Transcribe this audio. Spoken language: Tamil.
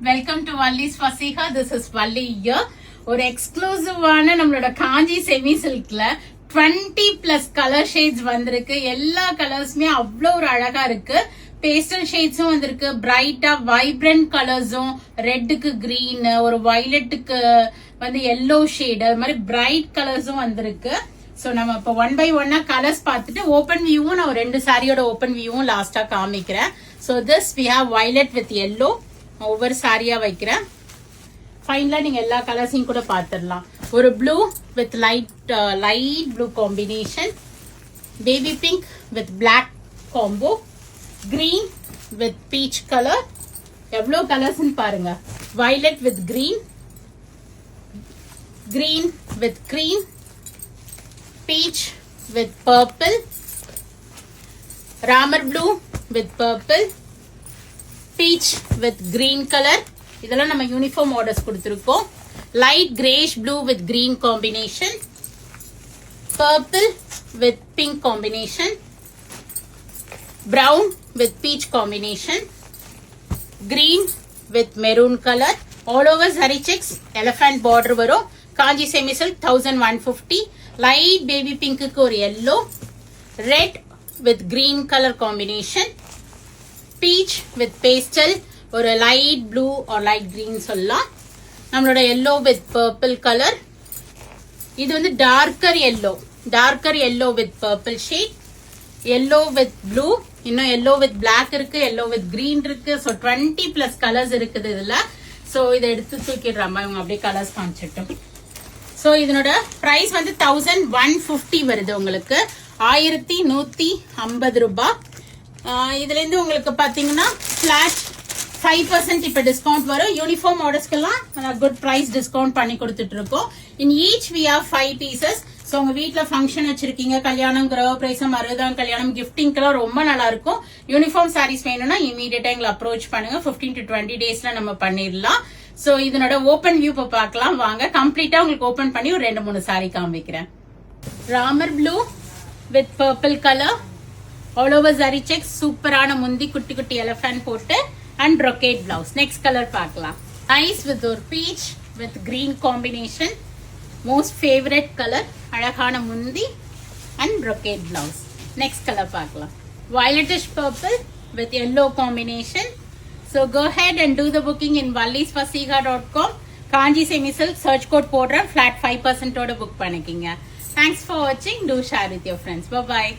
வெல்கம் டு வள்ளிஸ் ஃபசிகா. This is Valli here. ஒரு எக்ஸ்க்ளூசிவான நம்மளோட காஞ்சி செமி சில்க்ல 20+ கலர் ஷேட்ஸ் வந்திருக்கு. எல்லா கலர்ஸுமே அவ்வளோ ஒரு அழகா இருக்கு. பேஸ்டல் ஷேட்ஸும் வந்திருக்கு, பிரைட்டா வைப்ரண்ட் கலர்ஸும், ரெட்டுக்கு கிரீன், ஒரு வயலட்டுக்கு வந்து எல்லோ ஷேடு, அது மாதிரி பிரைட் கலர்ஸும் வந்திருக்கு. சோ நம்ம இப்போ 1 by 1 கலர்ஸ் பார்த்துட்டு ஓப்பன் வியூவும் நான் 2 சாரியோட ஓப்பன் வியூவும் லாஸ்டா காமிக்கிறேன். So this we have violet with yellow. ஒவ்வொரு சாரியா வைக்கிறேன். ஃபைனலா நீங்க எல்லா கலர்ஸையும் கூட பார்த்துடலாம். ஒரு blue with light blue combination, baby pink with black combo, green with peach colour. எவ்வளோ கலர்ஸ்ன்னு பாருங்க. Violet with green, green with cream, peach with purple, ramar blue with purple, peach with green color. இதெல்லாம் நம்ம யூனிஃபார்ம் ஆர்டர்ஸ் கொடுத்திருக்கோம். light grayish blue with green combination, purple with pink combination, brown with peach combination, green with maroon color. all over zari checks, elephant border வரும். காஞ்சி semi silk 1150. light baby pink க்கு ஒரு yellow, red with green color combination, peach with pastel, ஒரு light blue or light green சொல்லலாம். நம்மளோட yellow with purple color. இது வந்து darker yellow with purple shade, yellow with blue, இன்னும் yellow with black இருக்கு, yellow with green இருக்கு. so 20+ கலர்ஸ் இருக்குது இதுல. so இதை எடுத்து தூக்கிடுறாமா இவங்க அப்படியே கலர்ஸ் காமிச்சிட்டோம். சோ இதனோட பிரைஸ் வந்து 1150 வருது உங்களுக்கு, 1150 ரூபாய். இதுல இருந்து உங்களுக்கு பாத்தீங்கன்னா பிளாட் 5% இப்ப டிஸ்கவுண்ட் வரும். யூனிஃபார்ம் ஆர்டர்ஸ்க்கெல்லாம் குட் பிரைஸ் டிஸ்கவுண்ட் பண்ணி கொடுத்துட்டு இருக்கோம். In each we have 5 pieces. So உங்க வீட்ல ஃபங்க்ஷன் வச்சிருக்கீங்க, கல்யாணம், கிரக பிரவேசம், அறுபதாம் கல்யாணம், கிஃப்டிங்க்கெல்லாம் ரொம்ப நல்லா இருக்கும். யூனிஃபார்ம் சாரீஸ் வேணும்னா இமீடியட்டா எங்களை அப்ரோச் பண்ணுங்க. 15 to 20 டேஸ்ல நம்ம பண்ணிடலாம். சோ இதனோட ஓபன் வியூ இப்ப பார்க்கலாம் வாங்க. கம்ப்ளீட்டா உங்களுக்கு ஓபன் பண்ணி ஒரு 2-3 சாரி காமிக்கிறேன். Ramar blue with purple colour, all over zari check, சூப்பரான முந்தி, குட்டி குட்டி எலிஃபண்ட் போட்டு and brocade blouse. Next colour பார்க்கலாம். ஐஸ் வித் ஒரு peach with green combination, most favourite colour, அழகான முந்தி and brocade blouse. Next colour பார்க்கலாம். வயலட்டிஷ் purple with yellow combination. So go ahead and do the booking in vallisfasiga.com. Kanji Semi Silk search code போடுறேன், flat 5% ஓட book பண்ணிக்கிங்க. Thanks for watching. Do share with your friends. Bye bye.